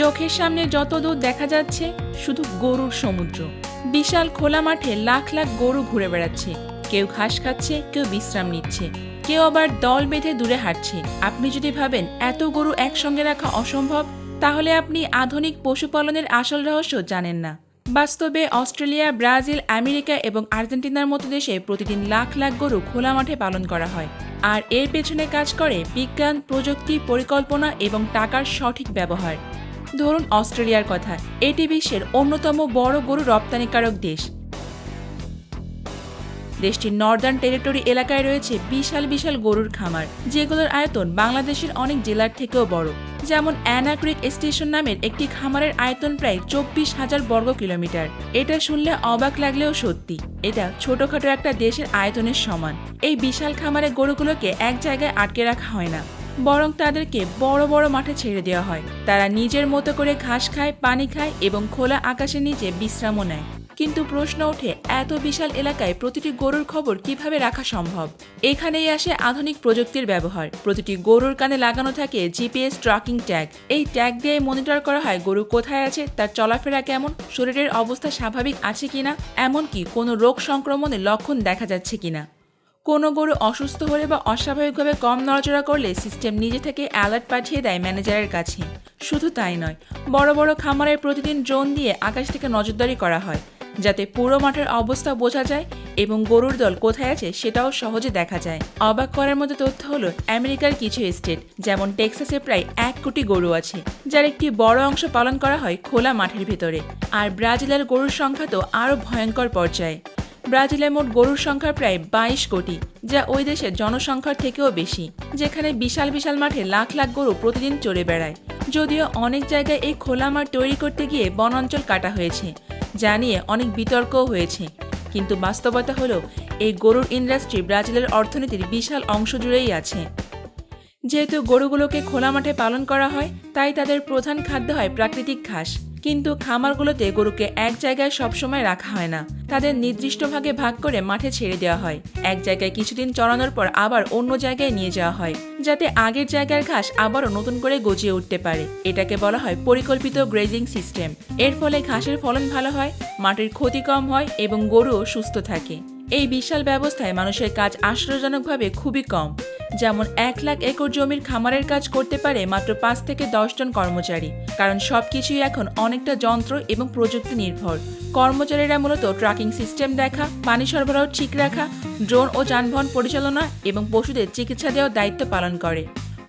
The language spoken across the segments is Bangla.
চোখের সামনে যত দূর দেখা যাচ্ছে শুধু গরুর সমুদ্র। বিশাল খোলা মাঠে লাখ লাখ গরু ঘুরে বেড়াচ্ছে, কেউ ঘাস খাচ্ছে, কেউ বিশ্রাম নিচ্ছে, কেউ আবার দল বেঁধে দূরে হাঁটছে। আপনি যদি ভাবেন এত গরু একসঙ্গে রাখা অসম্ভব, তাহলে আপনি আধুনিক পশুপালনের আসল রহস্য জানেন না। বাস্তবে অস্ট্রেলিয়া, ব্রাজিল, আমেরিকা এবং আর্জেন্টিনার মতো দেশে প্রতিদিন লাখ লাখ গরু খোলা মাঠে পালন করা হয়। আর এর পেছনে কাজ করে বিজ্ঞান, প্রযুক্তি, পরিকল্পনা এবং টাকার সঠিক ব্যবহার। ধরুন অস্ট্রেলিয়ার কথা, এটি বিশ্বের অন্যতম বড় গরু রপ্তানিকারক দেশ। দেশটির নর্দার্ন টেরিটরি এলাকায় রয়েছে বিশাল বিশাল গরুর খামার, যেগুলোর আয়তন বাংলাদেশের অনেক জেলার থেকেও বড়। যেমন অ্যানা ক্রিক স্টেশন নামের একটি খামারের আয়তন প্রায় 24,000 বর্গ কিলোমিটার। এটা শুনলে অবাক লাগলেও সত্যি, এটা ছোটখাটো একটা দেশের আয়তনের সমান। এই বিশাল খামারে গরুগুলোকে এক জায়গায় আটকে রাখা হয় না, বরং তাদেরকে বড় বড় মাঠে ছেড়ে দেওয়া হয়। তারা নিজের মতো করে ঘাস খায়, পানি খায় এবং খোলা আকাশের নিচে বিশ্রামও নেয়। কিন্তু প্রশ্ন ওঠে, এত বিশাল এলাকায় প্রতিটি গরুর খবর কিভাবে রাখা সম্ভব? এখানেই আসে আধুনিক প্রযুক্তির ব্যবহার। প্রতিটি গরুর কানে লাগানো থাকে জিপিএস ট্র্যাকিং ট্যাগ। এই ট্যাগ দিয়ে মনিটর করা হয় গরু কোথায় আছে, তার চলাফেরা কেমন, শরীরের অবস্থা স্বাভাবিক আছে কিনা, এমনকি কোনো রোগ সংক্রমণের লক্ষণ দেখা যাচ্ছে কিনা। কোনো গরু অসুস্থ হলে বা অস্বাভাবিকভাবে কম নড়াচড়া করলে সিস্টেম নিজে থেকে অ্যালার্ট পাঠিয়ে দেয় ম্যানেজারের কাছে। শুধু তাই নয়, বড় বড় খামারে প্রতিদিন ড্রোন দিয়ে আকাশ থেকে নজরদারি করা হয়, যাতে পুরো মাঠের অবস্থা বোঝা যায় এবং গরুর দল কোথায় আছে সেটাও সহজে দেখা যায়। অবাক করার মতো তথ্য হলো, আমেরিকার কিছু স্টেট যেমন টেক্সাসে প্রায় 1 কোটি গরু আছে, যার একটি বড় অংশ পালন করা হয় খোলা মাঠের ভেতরে। আর ব্রাজিলের গরুর সংখ্যা তো আরও ভয়ঙ্কর পর্যায়ে। ব্রাজিলে মোট গরুর সংখ্যা প্রায় 22 কোটি, যা ওই দেশের জনসংখ্যার থেকেও বেশি, যেখানে বিশাল বিশাল মাঠে লাখ লাখ গরু প্রতিদিন চড়ে বেড়ায়। যদিও অনেক জায়গায় এই খোলা মাঠ তৈরি করতে গিয়ে বনাঞ্চল কাটা হয়েছে, যা নিয়ে অনেক বিতর্কও হয়েছে, কিন্তু বাস্তবতা হলো এই গরুর ইন্ডাস্ট্রি ব্রাজিলের অর্থনীতির বিশাল অংশ জুড়েই আছে। যেহেতু গরুগুলোকে খোলা মাঠে পালন করা হয়, তাই তাদের প্রধান খাদ্য হয় প্রাকৃতিক ঘাস। কিন্তু খামারগুলোতে গরুকে এক জায়গায় সবসময় রাখা হয় না, তাদের নির্দিষ্ট ভাগে ভাগ করে মাঠে ছেড়ে দেওয়া হয়। এক জায়গায় কিছুদিন চড়ানোর পর আবার অন্য জায়গায় নিয়ে যাওয়া হয়, যাতে আগের জায়গার ঘাস আবারও নতুন করে গজিয়ে উঠতে পারে। এটাকে বলা হয় পরিকল্পিত গ্রেজিং সিস্টেম। এর ফলে ঘাসের ফলন ভালো হয়, মাটির ক্ষতি কম হয় এবং গরুও সুস্থ থাকে। এই বিশাল ব্যবস্থায় মানুষের কাজ আশ্চর্যজনকভাবে খুবই কম। যেমন 1 লাখ একর জমির খামারের কাজ করতে পারে মাত্র 5 থেকে 10 জন কর্মচারী, কারণ সবকিছুই এখন অনেকটা যন্ত্র এবং প্রযুক্তি নির্ভর। কর্মচারীরা মূলত ট্র্যাকিং সিস্টেম দেখা, পানি সরবরাহ ঠিক রাখা, ড্রোন ও যানবাহন পরিচালনা এবং পশুদের চিকিৎসা দেওয়ার দায়িত্ব পালন করে।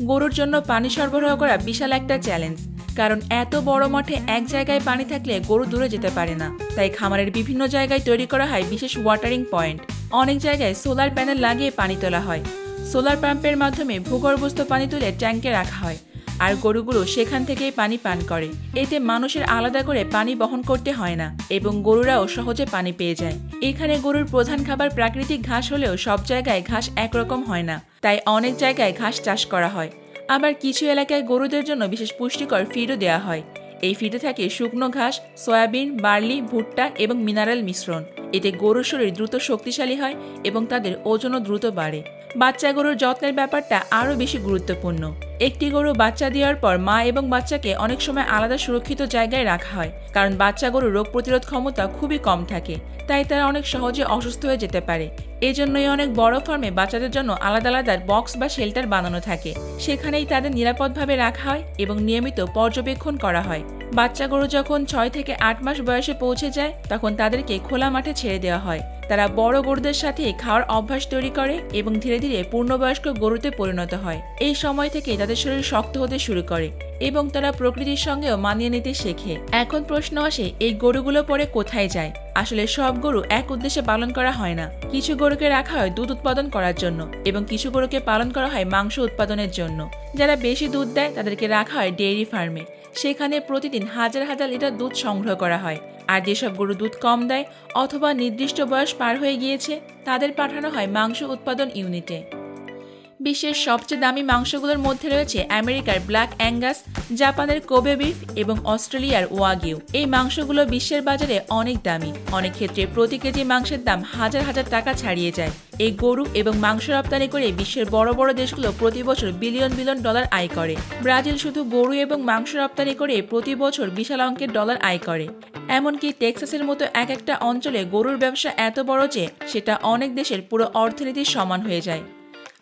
গরুর জন্য পানি সরবরাহ করা বিশাল একটা চ্যালেঞ্জ, কারণ এত বড় মাঠে এক জায়গায় পানি থাকলে গরু দূরে যেতে পারে না। তাই খামারের বিভিন্ন জায়গায় তৈরি করা হয় বিশেষ ওয়াটারিং পয়েন্ট। অনেক জায়গায় সোলার প্যানেল লাগিয়ে পানি তোলা হয়। সোলার পাম্পের মাধ্যমে ভূগর্ভস্থ পানি তুলে ট্যাঙ্কে রাখা হয়, আর গরুগুলো সেখান থেকেই পানি পান করে। এতে মানুষের আলাদা করে পানি বহন করতে হয় না এবং গরুরাও সহজে পানি পেয়ে যায়। এখানে গরুর প্রধান খাবার প্রাকৃতিক ঘাস হলেও সব জায়গায় ঘাস একরকম হয় না, তাই অনেক জায়গায় ঘাস চাষ করা হয়। আবার কিছু এলাকায় গরুদের জন্য বিশেষ পুষ্টিকর ফিডও দেওয়া হয়। এই ফিডে থাকে শুকনো ঘাস, সয়াবিন, বার্লি, ভুট্টা এবং মিনারেল মিশ্রণ। এতে গরুর শরীর দ্রুত শক্তিশালী হয় এবং তাদের ওজনও দ্রুত বাড়ে। বাচ্চা গরুর যত্নের ব্যাপারটা আরও বেশি গুরুত্বপূর্ণ। একটি গরু বাচ্চা দেওয়ার পর মা এবং বাচ্চাকে অনেক সময় আলাদা সুরক্ষিত জায়গায় রাখা হয়, কারণ বাচ্চা গরুর রোগ প্রতিরোধ ক্ষমতা খুবই কম থাকে, তাই তারা অনেক সহজে অসুস্থ হয়ে যেতে পারে। এজন্যই অনেক বড় ফার্মে বাচ্চাদের জন্য আলাদা আলাদা বক্স বা শেল্টার বানানো থাকে, সেখানেই তাদের নিরাপদভাবে রাখা হয় এবং নিয়মিত পর্যবেক্ষণ করা হয়। বাচ্চা গরু যখন 6 থেকে 8 মাস বয়সে পৌঁছে যায়, তখন তাদেরকে খোলা মাঠে ছেড়ে দেওয়া হয়। তারা বড় গরুদের সাথে খাওয়ার অভ্যাস তৈরি করে এবং ধীরে ধীরে পূর্ণবয়স্ক গরুতে পরিণত হয়। এই সময় থেকে তাদের শরীর শক্ত হতে শুরু করে এবং তারা প্রকৃতির সঙ্গেও মানিয়ে নিতে শেখে। এখন প্রশ্ন আসে, এই গরুগুলো পরে কোথায় যায়? আসলে সব গরু এক উদ্দেশ্যে পালন করা হয় না। কিছু গরুকে রাখা হয় দুধ উৎপাদন করার জন্য এবং কিছু গরুকে পালন করা হয় মাংস উৎপাদনের জন্য। যারা বেশি দুধ দেয় তাদেরকে রাখা হয় ডেইরি ফার্মে, সেখানে প্রতিদিন হাজার হাজার লিটার দুধ সংগ্রহ করা হয়। আর যেসব গরু দুধ কম দেয় অথবা নির্দিষ্ট বয়স পার হয়ে গিয়েছে, তাদের পাঠানো হয় মাংস উৎপাদন ইউনিটে। বিশ্বের সবচেয়ে দামি মাংসগুলোর মধ্যে রয়েছে আমেরিকার ব্ল্যাক অ্যাঙ্গাস, জাপানের কোবে বিফ এবং অস্ট্রেলিয়ার ওয়াগিউ। এই মাংসগুলো বিশ্বের বাজারে অনেক দামি, অনেক ক্ষেত্রে প্রতি কেজি মাংসের দাম হাজার হাজার টাকা ছাড়িয়ে যায়। এই গরু এবং মাংস রপ্তানি করে বিশ্বের বড় বড় দেশগুলো প্রতি বছর বিলিয়ন বিলিয়ন ডলার আয় করে। ব্রাজিল শুধু গরু এবং মাংস রপ্তানি করে প্রতি বছর বিশাল অঙ্কের ডলার আয় করে। এমনকি টেক্সাসের মতো এক একটা অঞ্চলে গরুর ব্যবসা এত বড় যে সেটা অনেক দেশের পুরো অর্থনীতির সমান হয়ে যায়।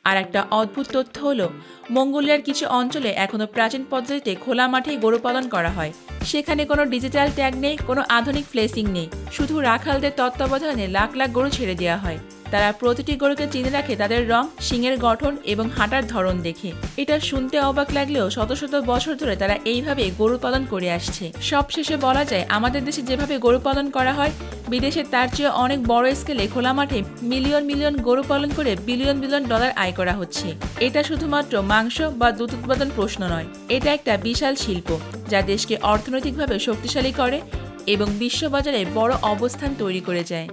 আর একটা অদ্ভুত তথ্য হলো, মঙ্গোলিয়ার কিছু অঞ্চলে এখনও প্রাচীন পদ্ধতিতে খোলা মাঠেই গরু পালন করা হয়। সেখানে কোনো ডিজিটাল ট্যাগ নেই, কোনো আধুনিক ফ্লেসিং নেই, শুধু রাখালদের তত্ত্বাবধানে লাখ লাখ গরু ছেড়ে দেওয়া হয়। তারা প্রতিটি গরুকে চিনে রাখে তাদের রং, শিংয়ের গঠন এবং হাঁটার ধরন দেখে। এটা শুনতে অবাক লাগলেও শত শত বছর ধরে তারা এইভাবে গরু পালন করে আসছে। সবশেষে বলা যায়, আমাদের দেশে যেভাবে গরু পালন করা হয়, বিদেশে তার চেয়ে অনেক বড় স্কেলে খোলা মাঠে মিলিয়ন মিলিয়ন গরু পালন করে বিলিয়ন বিলিয়ন ডলার আয় করা হচ্ছে। এটা শুধুমাত্র মাংস বা দুধ উৎপাদন প্রশ্ন নয়, এটা একটা বিশাল শিল্প যা দেশকে অর্থনৈতিকভাবে শক্তিশালী করে এবং বিশ্ববাজারে বড় অবস্থান তৈরি করে যায়।